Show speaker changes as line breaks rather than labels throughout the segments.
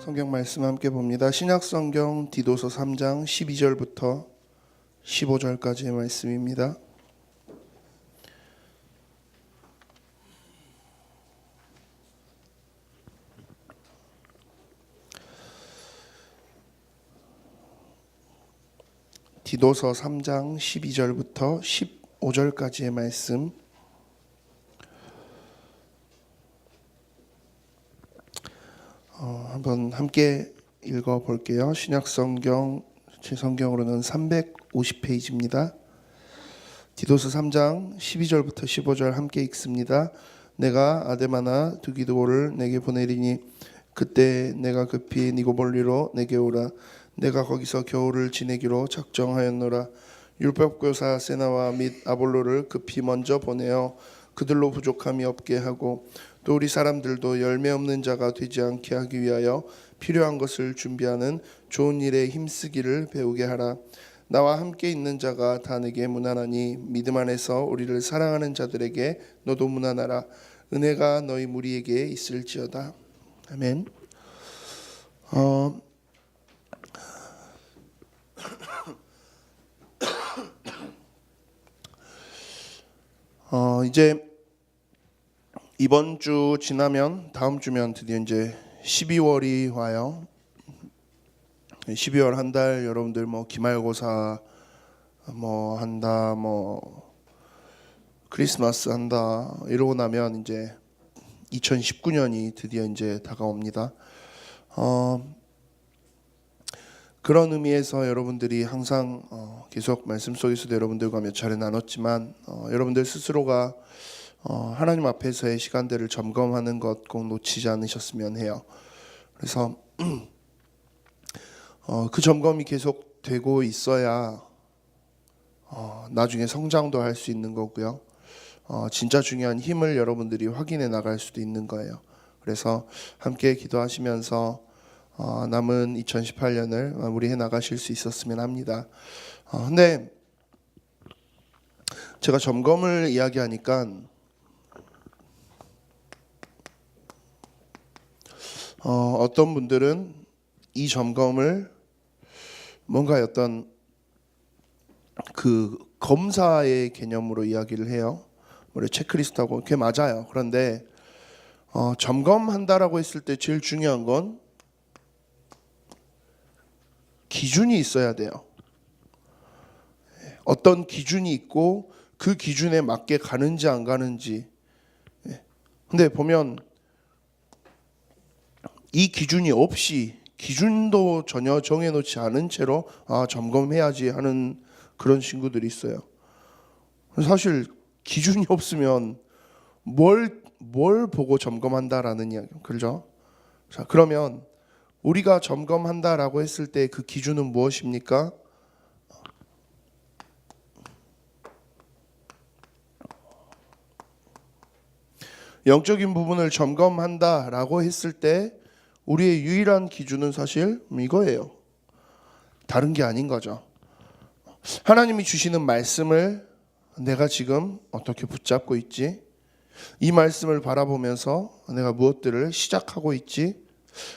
성경 말씀 함께 봅니다. 신약 성경 디도서 3장 12절부터 15절까지의 말씀입니다. 디도서 3장 12절부터 15절까지의 말씀. 한번 함께 읽어 볼게요. 신약 성경 제 성경으로는 350페이지입니다. 디도서 3장 12절부터 15절 함께 읽습니다. 내가 아데마나 두기도를 내게 보내리니 그때 내가 급히 니고볼리로 내게 오라. 내가 거기서 겨울을 지내기로 작정하였노라. 율법교사 세나와 및 아볼로를 급히 먼저 보내어 그들로 부족함이 없게 하고 또 우리 사람들도 열매 없는 자가 되지 않게 하기 위하여 필요한 것을 준비하는 좋은 일에 힘쓰기를 배우게 하라. 나와 함께 있는 자가 다 내게 무난하니 믿음 안에서 우리를 사랑하는 자들에게 너도 무난하라. 은혜가 너희 무리에게 있을지어다. 아멘. 이제 이번 주 지나면 다음 주면 드디어 이제 12월이 와요. 12월 한 달 여러분들 뭐 기말고사 뭐 한다, 뭐 크리스마스 한다 이러고 나면 이제 2019년이 드디어 이제 다가옵니다. 그런 의미에서 여러분들이 항상 계속 말씀 속에서도 여러분들과 몇 차례 나눴지만 여러분들 스스로가 하나님 앞에서의 시간들을 점검하는 것 꼭 놓치지 않으셨으면 해요. 그래서 그 점검이 계속 되고 있어야 나중에 성장도 할 수 있는 거고요. 진짜 중요한 힘을 여러분들이 확인해 나갈 수도 있는 거예요. 그래서 함께 기도하시면서 남은 2018년을 마무리해 나가실 수 있었으면 합니다. 근데 제가 점검을 이야기하니까 어떤 분들은 이 점검을 뭔가 어떤 그 검사의 개념으로 이야기를 해요. 우리 체크리스트하고 그게 맞아요. 그런데 점검한다라고 했을 때 제일 중요한 건 기준이 있어야 돼요. 어떤 기준이 있고 그 기준에 맞게 가는지 안 가는지. 근데 보면 이 기준이 없이 기준도 전혀 정해놓지 않은 채로 점검해야지 하는 그런 친구들이 있어요. 사실 기준이 없으면 뭘 보고 점검한다라는 이야기, 그렇죠? 자, 그러면 우리가 점검한다라고 했을 때 그 기준은 무엇입니까? 영적인 부분을 점검한다라고 했을 때 우리의 유일한 기준은 사실 이거예요. 다른 게 아닌 거죠. 하나님이 주시는 말씀을 내가 지금 어떻게 붙잡고 있지? 이 말씀을 바라보면서 내가 무엇들을 시작하고 있지?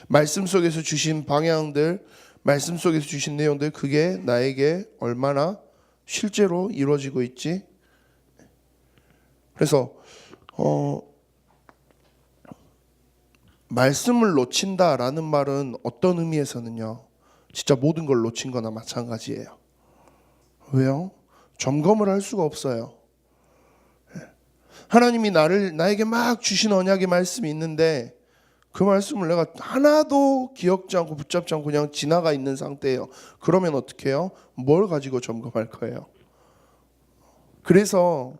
말씀 속에서 주신 방향들, 말씀 속에서 주신 내용들, 그게 나에게 얼마나 실제로 이루어지고 있지? 그래서 말씀을 놓친다라는 말은 어떤 의미에서는요, 진짜 모든 걸 놓친 거나 마찬가지예요. 왜요? 점검을 할 수가 없어요. 하나님이 나에게 막 주신 언약의 말씀이 있는데 그 말씀을 내가 하나도 기억지 않고 붙잡지 않고 그냥 지나가 있는 상태예요. 그러면 어떻게 해요? 뭘 가지고 점검할 거예요? 그래서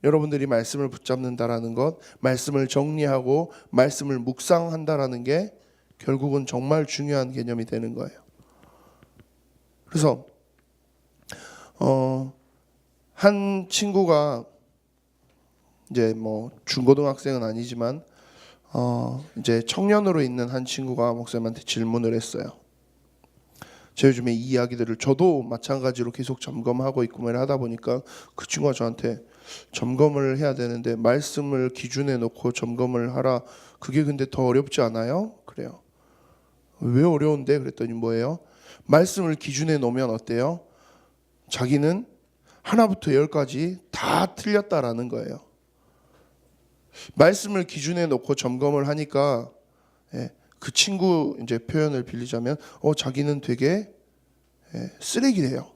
여러분들이 말씀을 붙잡는다라는 것, 말씀을 정리하고 말씀을 묵상한다라는 게 결국은 정말 중요한 개념이 되는 거예요. 그래서 한 친구가 이제 뭐 중고등학생은 아니지만 이제 청년으로 있는 한 친구가 목사님한테 질문을 했어요. 제가 요즘에 이 이야기들을 저도 마찬가지로 계속 점검하고 있고 말 하다 보니까 그 친구가 저한테 점검을 해야 되는데 말씀을 기준에 놓고 점검을 하라. 그게 근데 더 어렵지 않아요? 그래요. 왜 어려운데? 그랬더니 뭐예요? 말씀을 기준에 놓으면 어때요? 자기는 하나부터 열까지 다 틀렸다라는 거예요. 말씀을 기준에 놓고 점검을 하니까 그 친구 이제 표현을 빌리자면 자기는 되게 쓰레기래요.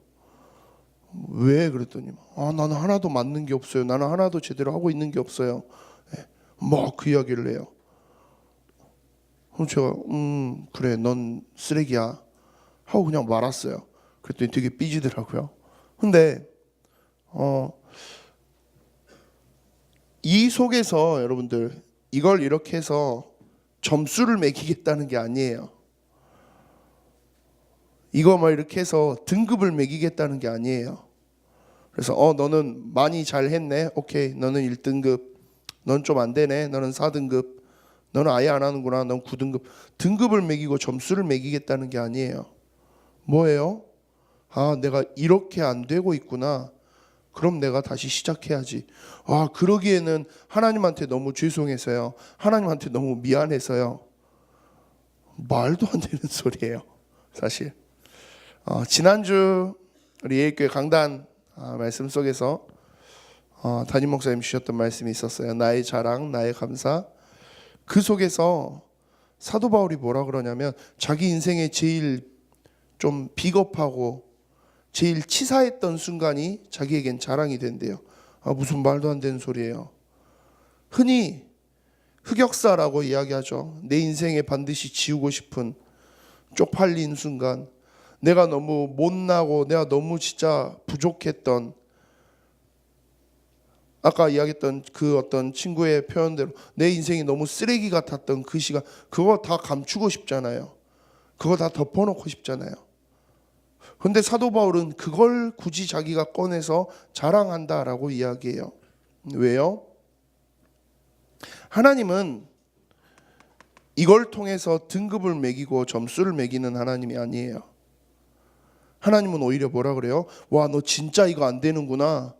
왜? 그랬더니 나는 하나도 맞는 게 없어요. 나는 하나도 제대로 하고 있는 게 없어요. 뭐 그 이야기를 해요. 그럼 제가 그래 넌 쓰레기야 하고 그냥 말았어요. 그랬더니 되게 삐지더라고요. 근데 이 속에서 여러분들 이걸 이렇게 해서 점수를 매기겠다는 게 아니에요. 이거 막 이렇게 해서 등급을 매기겠다는 게 아니에요. 그래서 너는 많이 잘했네. 오케이. 너는 1등급. 넌 좀 안 되네. 너는 4등급. 너는 아예 안 하는구나. 넌 9등급. 등급을 매기고 점수를 매기겠다는 게 아니에요. 뭐예요? 내가 이렇게 안 되고 있구나. 그럼 내가 다시 시작해야지. 그러기에는 하나님한테 너무 죄송해서요. 하나님한테 너무 미안해서요. 말도 안 되는 소리예요. 사실. 지난주 우리 예일교회 강단 말씀 속에서 담임 목사님 주셨던 말씀이 있었어요. 나의 자랑, 나의 감사. 그 속에서 사도 바울이 뭐라 그러냐면 자기 인생에 제일 좀 비겁하고 제일 치사했던 순간이 자기에겐 자랑이 된대요. 무슨 말도 안 되는 소리예요. 흔히 흑역사라고 이야기하죠. 내 인생에 반드시 지우고 싶은 쪽팔린 순간, 내가 너무 못나고 내가 너무 진짜 부족했던, 아까 이야기했던 그 어떤 친구의 표현대로 내 인생이 너무 쓰레기 같았던 그 시간, 그거 다 감추고 싶잖아요. 그거 다 덮어놓고 싶잖아요. 근데 사도 바울은 그걸 굳이 자기가 꺼내서 자랑한다라고 이야기해요. 왜요? 하나님은 이걸 통해서 등급을 매기고 점수를 매기는 하나님이 아니에요. 하나님은 오히려 뭐라 그래요? 너 진짜 이거 안 되는구나.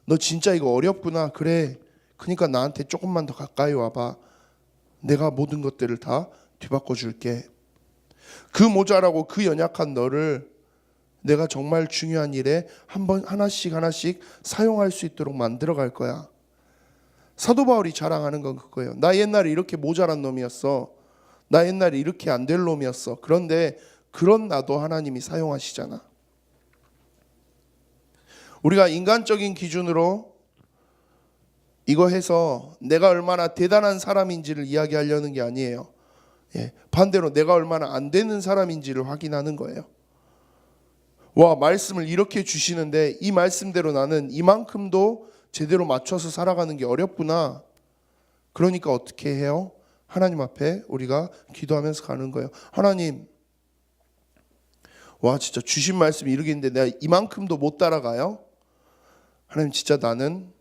너 진짜 이거 어렵구나. 그래. 그러니까 나한테 조금만 더 가까이 와봐. 내가 모든 것들을 다 뒤바꿔 줄게. 그 모자라고 그 연약한 너를 내가 정말 중요한 일에 하나씩 사용할 수 있도록 만들어 갈 거야. 사도 바울이 자랑하는 건 그거예요. 나 옛날에 이렇게 모자란 놈이었어. 나 옛날에 이렇게 안 될 놈이었어. 그런데 그런 나도 하나님이 사용하시잖아. 우리가 인간적인 기준으로 이거 해서 내가 얼마나 대단한 사람인지를 이야기하려는 게 아니에요. 반대로 내가 얼마나 안 되는 사람인지를 확인하는 거예요. 말씀을 이렇게 주시는데 이 말씀대로 나는 이만큼도 제대로 맞춰서 살아가는 게 어렵구나. 그러니까 어떻게 해요? 하나님 앞에 우리가 기도하면서 가는 거예요. 하나님, 진짜 주신 말씀이 이러겠는데 내가 이만큼도 못 따라가요? 하나님, 진짜 나는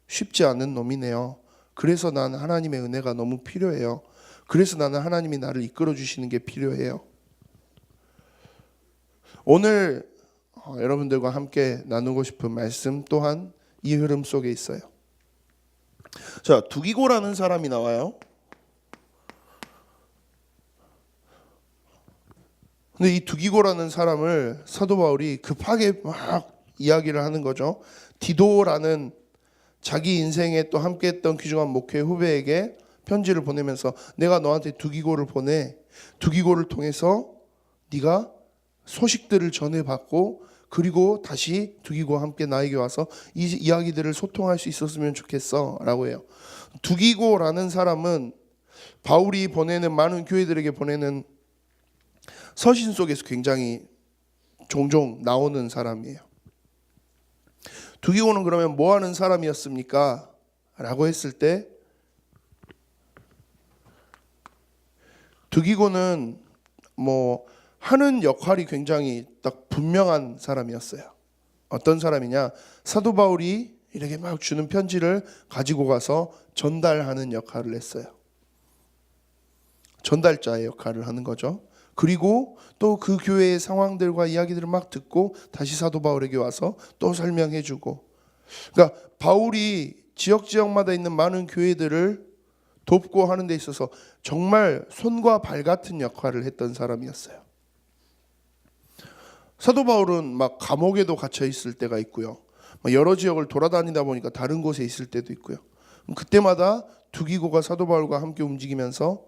쉽지 않은 놈이네요. 그래서 나는 하나님의 은혜가 너무 필요해요. 그래서 나는 하나님이 나를 이끌어 주시는 게 필요해요. 오늘 여러분들과 함께 나누고 싶은 말씀 또한 이 흐름 속에 있어요. 자, 두기고라는 사람이 나와요. 근데 이 두기고라는 사람을 사도 바울이 급하게 막 이야기를 하는 거죠. 디도라는 자기 인생에 또 함께했던 귀중한 목회 후배에게 편지를 보내면서 내가 너한테 두기고를 보내. 두기고를 통해서 네가 소식들을 전해받고 그리고 다시 두기고와 함께 나에게 와서 이 이야기들을 소통할 수 있었으면 좋겠어 라고 해요. 두기고라는 사람은 바울이 보내는 많은 교회들에게 보내는 서신 속에서 굉장히 종종 나오는 사람이에요. 두기고는 그러면 뭐 하는 사람이었습니까? 라고 했을 때 두기고는 하는 역할이 굉장히 딱 분명한 사람이었어요. 어떤 사람이냐? 사도 바울이 이렇게 막 주는 편지를 가지고 가서 전달하는 역할을 했어요. 전달자의 역할을 하는 거죠. 그리고 또 그 교회의 상황들과 이야기들을 막 듣고 다시 사도 바울에게 와서 또 설명해주고, 그러니까 바울이 지역마다 있는 많은 교회들을 돕고 하는 데 있어서 정말 손과 발 같은 역할을 했던 사람이었어요. 사도 바울은 막 감옥에도 갇혀 있을 때가 있고요. 여러 지역을 돌아다니다 보니까 다른 곳에 있을 때도 있고요. 그때마다 두기고가 사도 바울과 함께 움직이면서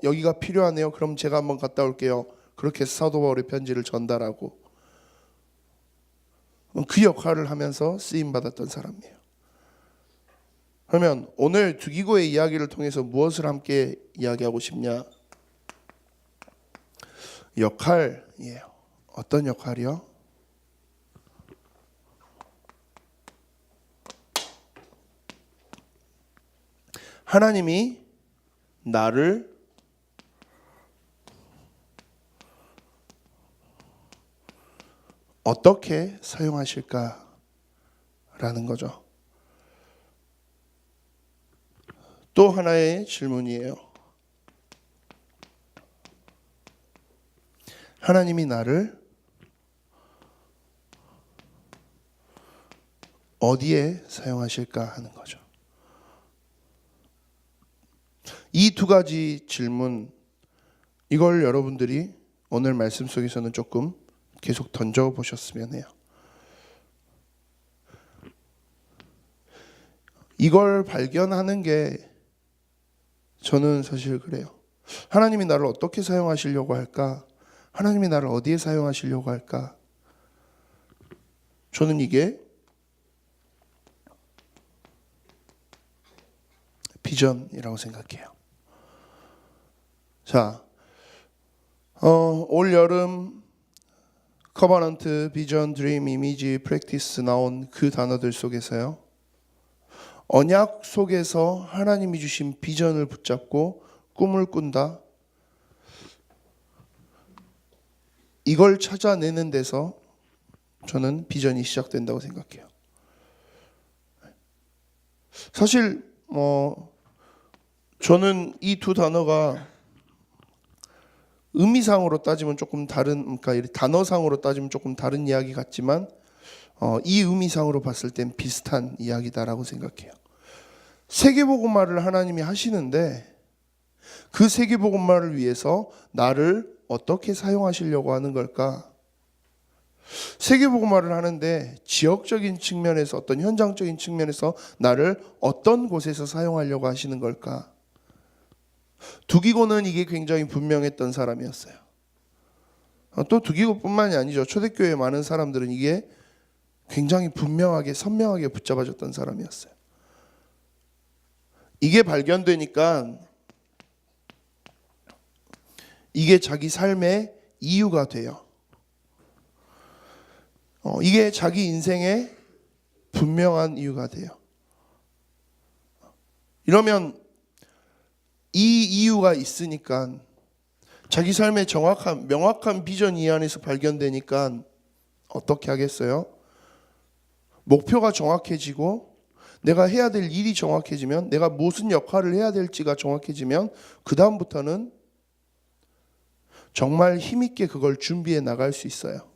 여기가 필요하네요. 그럼 제가 한번 갔다 올게요. 그렇게 해서 사도 바울의 편지를 전달하고 그 역할을 하면서 쓰임 받았던 사람이에요. 그러면 오늘 두기고의 이야기를 통해서 무엇을 함께 이야기하고 싶냐? 역할이에요. 어떤 역할이요? 하나님이 나를 어떻게 사용하실까라는 거죠. 또 하나의 질문이에요. 하나님이 나를 어디에 사용하실까 하는 거죠. 이 두 가지 질문, 이걸 여러분들이 오늘 말씀 속에서는 조금 계속 던져보셨으면 해요. 이걸 발견하는 게 저는 사실 그래요. 하나님이 나를 어떻게 사용하시려고 할까? 하나님이 나를 어디에 사용하시려고 할까? 저는 이게 비전이라고 생각해요. 자, 올 여름 커버넌트, 비전, 드림, 이미지, 프랙티스 나온 그 단어들 속에서요. 언약 속에서 하나님이 주신 비전을 붙잡고 꿈을 꾼다. 이걸 찾아내는 데서 저는 비전이 시작된다고 생각해요. 사실 저는 이 두 단어가 의미상으로 따지면 조금 다른, 그러니까 단어상으로 따지면 조금 다른 이야기 같지만 이 의미상으로 봤을 땐 비슷한 이야기다라고 생각해요. 세계복음화를 하나님이 하시는데 그 세계복음화를 위해서 나를 어떻게 사용하시려고 하는 걸까? 세계복음화를 하는데 지역적인 측면에서, 어떤 현장적인 측면에서 나를 어떤 곳에서 사용하려고 하시는 걸까? 두기고는 이게 굉장히 분명했던 사람이었어요. 또 두기고뿐만이 아니죠. 초대교회 많은 사람들은 이게 굉장히 분명하게, 선명하게 붙잡아줬던 사람이었어요. 이게 발견되니까 이게 자기 삶의 이유가 돼요. 이게 자기 인생의 분명한 이유가 돼요. 이러면 이 이유가 있으니까 자기 삶의 정확한, 명확한 비전이 이 안에서 발견되니까 어떻게 하겠어요? 목표가 정확해지고 내가 해야 될 일이 정확해지면, 내가 무슨 역할을 해야 될지가 정확해지면 그 다음부터는 정말 힘있게 그걸 준비해 나갈 수 있어요.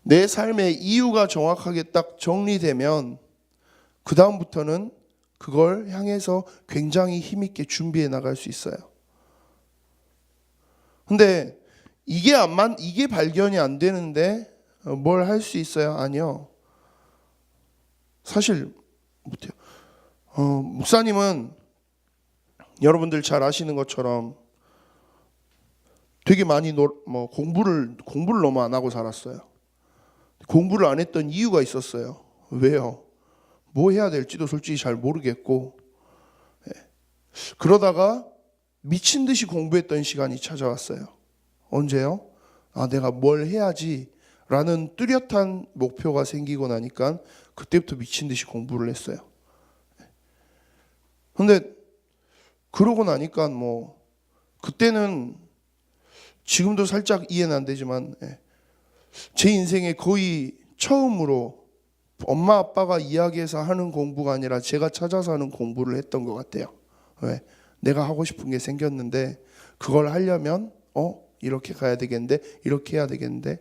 내 삶의 이유가 정확하게 딱 정리되면 그 다음부터는 그걸 향해서 굉장히 힘있게 준비해 나갈 수 있어요. 근데 이게 발견이 안 되는데 뭘 할 수 있어요? 아니요. 사실 못해요. 목사님은 여러분들 잘 아시는 것처럼 되게 많이 공부를 너무 안 하고 살았어요. 공부를 안 했던 이유가 있었어요. 왜요? 뭐 해야 될지도 솔직히 잘 모르겠고, 그러다가 미친 듯이 공부했던 시간이 찾아왔어요. 언제요? 내가 뭘 해야지 라는 뚜렷한 목표가 생기고 나니까 그때부터 미친 듯이 공부를 했어요. 근데 그러고 나니까 그때는, 지금도 살짝 이해는 안 되지만 제 인생에 거의 처음으로 엄마 아빠가 이야기해서 하는 공부가 아니라 제가 찾아서 하는 공부를 했던 것 같아요. 왜? 내가 하고 싶은 게 생겼는데 그걸 하려면 이렇게 가야 되겠는데, 이렇게 해야 되겠는데.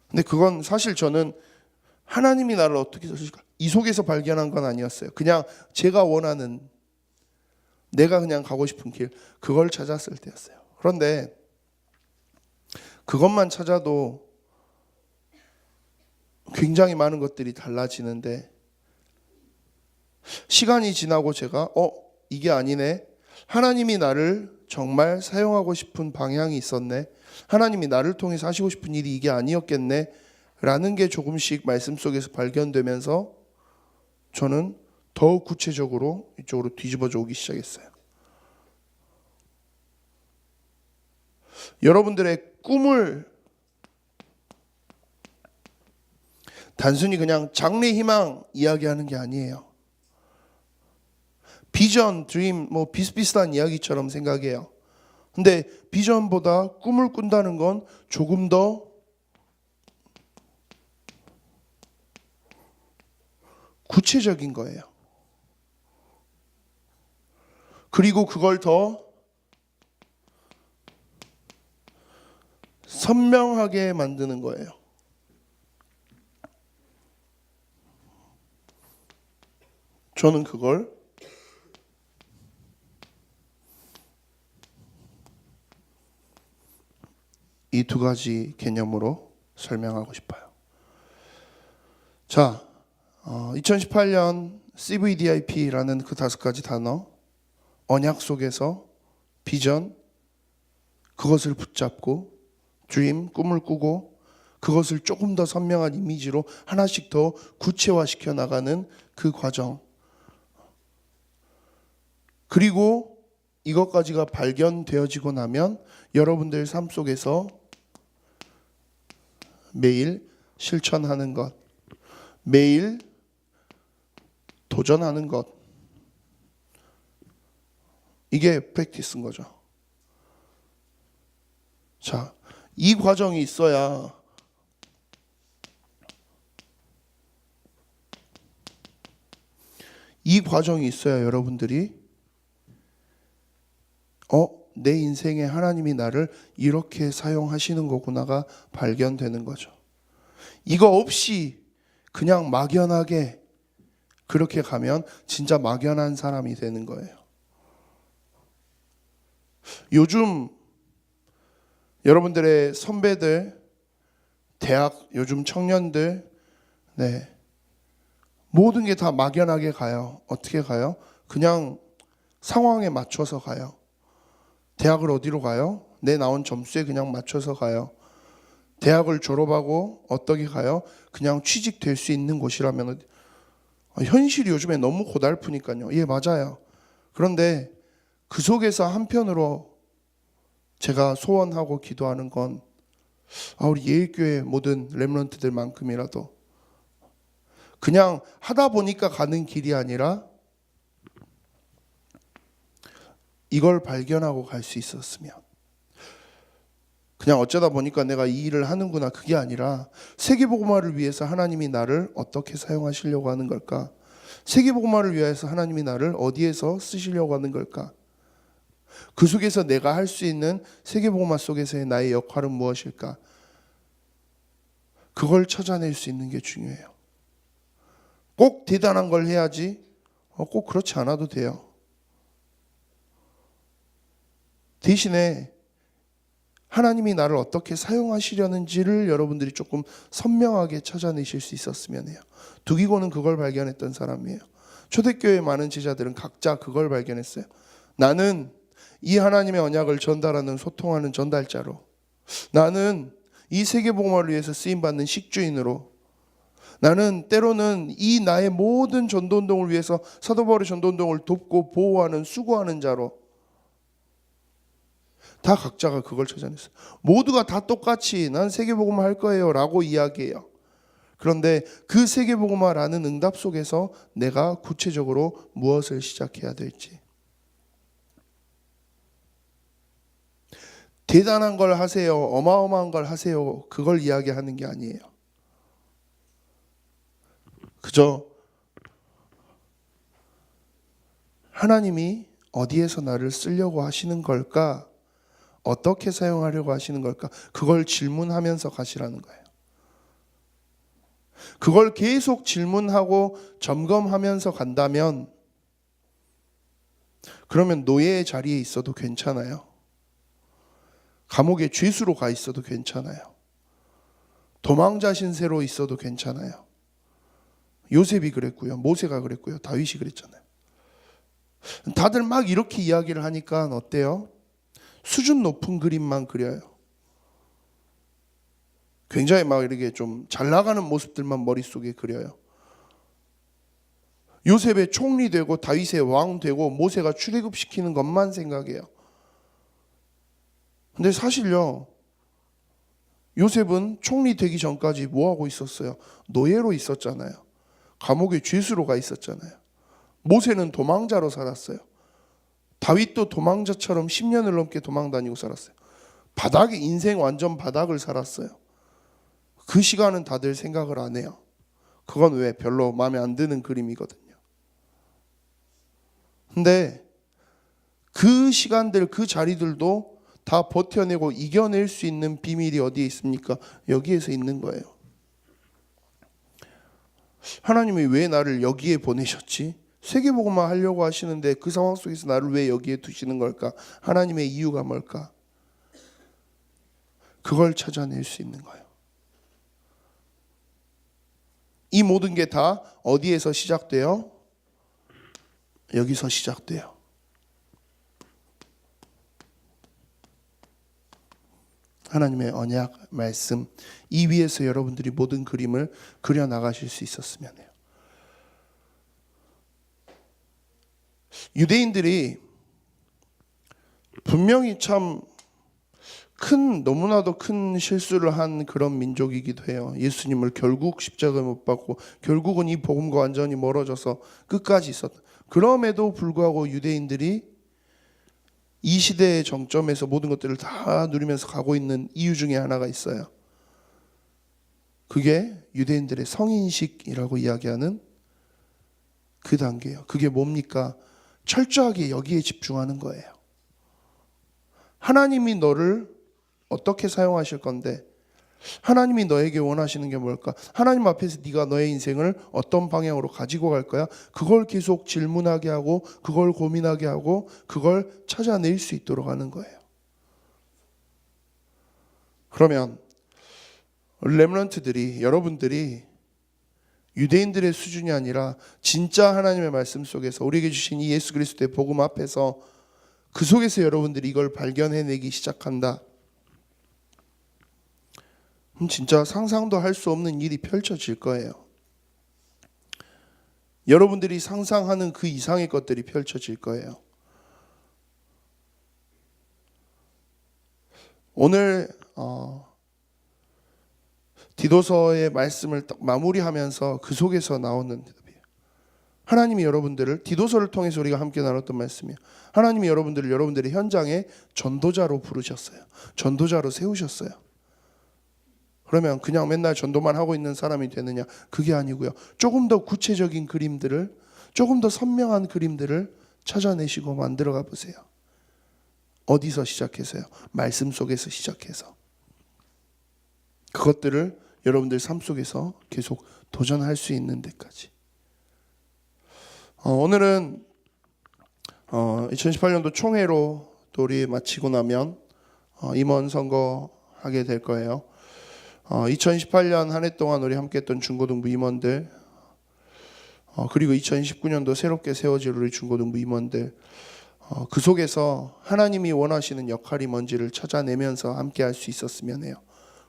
근데 그건 사실 저는 하나님이 나를 어떻게 쓰실까? 이 속에서 발견한 건 아니었어요. 그냥 제가 원하는, 내가 그냥 가고 싶은 길, 그걸 찾았을 때였어요. 그런데 그것만 찾아도 굉장히 많은 것들이 달라지는데, 시간이 지나고 제가 이게 아니네, 하나님이 나를 정말 사용하고 싶은 방향이 있었네, 하나님이 나를 통해서 하시고 싶은 일이 이게 아니었겠네 라는 게 조금씩 말씀 속에서 발견되면서 저는 더욱 구체적으로 이쪽으로 뒤집어져 오기 시작했어요. 여러분들의 꿈을 단순히 그냥 장래 희망 이야기하는 게 아니에요. 비전, 드림, 뭐 비슷비슷한 이야기처럼 생각해요. 근데 비전보다 꿈을 꾼다는 건 조금 더 구체적인 거예요. 그리고 그걸 더 선명하게 만드는 거예요. 저는 그걸 이 두 가지 개념으로 설명하고 싶어요. 자, 2018년 CVDIP라는 그 5가지 단어, 언약 속에서 비전, 그것을 붙잡고 드림, 꿈을 꾸고 그것을 조금 더 선명한 이미지로 하나씩 더 구체화시켜 나가는 그 과정, 그리고 이것까지가 발견되어지고 나면 여러분들 삶 속에서 매일 실천하는 것, 매일 도전하는 것, 이게 프랙티스인 거죠. 자, 이 과정이 있어야 여러분들이 내 인생에 하나님이 나를 이렇게 사용하시는 거구나가 발견되는 거죠. 이거 없이 그냥 막연하게 그렇게 가면 진짜 막연한 사람이 되는 거예요. 요즘 여러분들의 선배들, 대학 요즘 청년들, 모든 게 다 막연하게 가요. 어떻게 가요? 그냥 상황에 맞춰서 가요. 대학을 어디로 가요? 내 나온 점수에 그냥 맞춰서 가요. 대학을 졸업하고 어떻게 가요? 그냥 취직될 수 있는 곳이라면. 현실이 요즘에 너무 고달프니까요. 예, 맞아요. 그런데 그 속에서 한편으로 제가 소원하고 기도하는 건 우리 예일교회 모든 렘넌트들만큼이라도 그냥 하다 보니까 가는 길이 아니라 이걸 발견하고 갈 수 있었으면, 그냥 어쩌다 보니까 내가 이 일을 하는구나, 그게 아니라 세계복음화를 위해서 하나님이 나를 어떻게 사용하시려고 하는 걸까? 세계복음화를 위해서 하나님이 나를 어디에서 쓰시려고 하는 걸까? 그 속에서 내가 할 수 있는 세계복음화 속에서의 나의 역할은 무엇일까? 그걸 찾아낼 수 있는 게 중요해요. 꼭 대단한 걸 해야지? 꼭 그렇지 않아도 돼요. 대신에 하나님이 나를 어떻게 사용하시려는지를 여러분들이 조금 선명하게 찾아내실 수 있었으면 해요. 두기고는 그걸 발견했던 사람이에요. 초대교회 많은 제자들은 각자 그걸 발견했어요. 나는 이 하나님의 언약을 전달하는, 소통하는 전달자로, 나는 이 세계복음화를 위해서 쓰임받는 식주인으로, 나는 때로는 이 나의 모든 전도운동을 위해서 사도 바울의 전도운동을 돕고 보호하는, 수고하는 자로, 다 각자가 그걸 찾아냈어요. 모두가 다 똑같이 난 세계복음화 할 거예요 라고 이야기해요. 그런데 그 세계복음화라는 응답 속에서 내가 구체적으로 무엇을 시작해야 될지, 대단한 걸 하세요, 어마어마한 걸 하세요, 그걸 이야기하는 게 아니에요. 그저 하나님이 어디에서 나를 쓰려고 하시는 걸까? 어떻게 사용하려고 하시는 걸까? 그걸 질문하면서 가시라는 거예요. 그걸 계속 질문하고 점검하면서 간다면 그러면 노예의 자리에 있어도 괜찮아요. 감옥의 죄수로 가 있어도 괜찮아요. 도망자 신세로 있어도 괜찮아요. 요셉이 그랬고요. 모세가 그랬고요. 다윗이 그랬잖아요. 다들 막 이렇게 이야기를 하니까 어때요? 수준 높은 그림만 그려요. 굉장히 막 이렇게 좀 잘 나가는 모습들만 머릿속에 그려요. 요셉의 총리 되고 다윗의 왕 되고 모세가 출애굽시키는 것만 생각해요. 근데 사실요, 요셉은 총리 되기 전까지 뭐 하고 있었어요? 노예로 있었잖아요. 감옥의 죄수로 가 있었잖아요. 모세는 도망자로 살았어요. 다윗도 도망자처럼 10년을 넘게 도망 다니고 살았어요. 바닥에 인생 완전 바닥을 살았어요. 그 시간은 다들 생각을 안 해요. 그건 왜? 별로 마음에 안 드는 그림이거든요. 근데 그 시간들, 그 자리들도 다 버텨내고 이겨낼 수 있는 비밀이 어디에 있습니까? 여기에서 있는 거예요. 하나님이 왜 나를 여기에 보내셨지? 세계복음만 하려고 하시는데 그 상황 속에서 나를 왜 여기에 두시는 걸까? 하나님의 이유가 뭘까? 그걸 찾아낼 수 있는 거예요. 이 모든 게 다 어디에서 시작돼요? 여기서 시작돼요. 하나님의 언약, 말씀, 이 위에서 여러분들이 모든 그림을 그려나가실 수 있었으면 해요. 유대인들이 분명히 참 너무나도 큰 실수를 한 그런 민족이기도 해요. 예수님을 결국 십자가에 못 박고 결국은 이 복음과 완전히 멀어져서 끝까지 있었다. 그럼에도 불구하고 유대인들이 이 시대의 정점에서 모든 것들을 다 누리면서 가고 있는 이유 중에 하나가 있어요. 그게 유대인들의 성인식이라고 이야기하는 그 단계예요. 그게 뭡니까? 철저하게 여기에 집중하는 거예요. 하나님이 너를 어떻게 사용하실 건데, 하나님이 너에게 원하시는 게 뭘까? 하나님 앞에서 네가 너의 인생을 어떤 방향으로 가지고 갈 거야? 그걸 계속 질문하게 하고 그걸 고민하게 하고 그걸 찾아낼 수 있도록 하는 거예요. 그러면 렘넌트들이, 여러분들이 유대인들의 수준이 아니라 진짜 하나님의 말씀 속에서 우리에게 주신 이 예수 그리스도의 복음 앞에서 그 속에서 여러분들이 이걸 발견해내기 시작한다. 진짜 상상도 할 수 없는 일이 펼쳐질 거예요. 여러분들이 상상하는 그 이상의 것들이 펼쳐질 거예요. 오늘 디도서의 말씀을 딱 마무리하면서 그 속에서 나오는 대답이에요. 하나님이 여러분들을, 디도서를 통해서 우리가 함께 나눴던 말씀이에요. 하나님이 여러분들을 여러분들의 현장에 전도자로 부르셨어요. 전도자로 세우셨어요. 그러면 그냥 맨날 전도만 하고 있는 사람이 되느냐? 그게 아니고요. 조금 더 구체적인 그림들을, 조금 더 선명한 그림들을 찾아내시고 만들어가 보세요. 어디서 시작해서요? 말씀 속에서 시작해서. 그것들을 여러분들 삶 속에서 계속 도전할 수 있는 데까지. 오늘은 2018년도 총회로 또 우리 마치고 나면 임원 선거하게 될 거예요. 2018년 한 해 동안 우리 함께했던 중고등부 임원들, 그리고 2019년도 새롭게 세워질 우리 중고등부 임원들, 그 속에서 하나님이 원하시는 역할이 뭔지를 찾아내면서 함께할 수 있었으면 해요.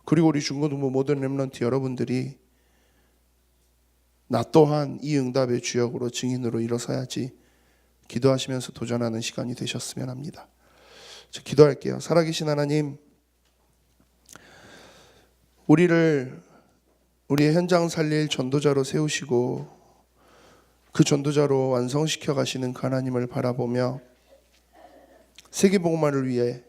그리고 우리 중고등부 모든 렘넌트 여러분들이 나 또한 이 응답의 주역으로 증인으로 일어서야지 기도하시면서 도전하는 시간이 되셨으면 합니다. 기도할게요. 살아계신 하나님, 우리를 우리의 현장 살릴 전도자로 세우시고 그 전도자로 완성시켜 가시는 그 하나님을 바라보며 세계복음화를 위해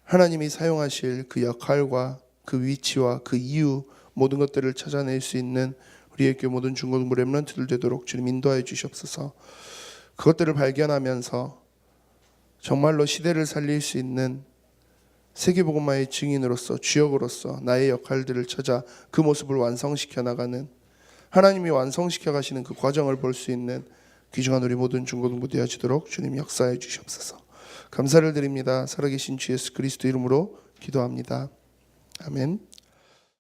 하나님이 사용하실 그 역할과 그 위치와 그 이유, 모든 것들을 찾아낼 수 있는 우리의 교회 모든 중고등부 렘넌트들 되도록 주님 인도하여 주시옵소서. 그것들을 발견하면서 정말로 시대를 살릴 수 있는 세계복음화의 증인으로서 주역으로서 나의 역할들을 찾아 그 모습을 완성시켜 나가는 하나님이 완성시켜 가시는 그 과정을 볼 수 있는 귀중한 우리 모든 중고등부 되어지도록 주님 역사해 주시옵소서. 감사를 드립니다. 살아계신 주 예수 그리스도 이름으로 기도합니다. 아멘.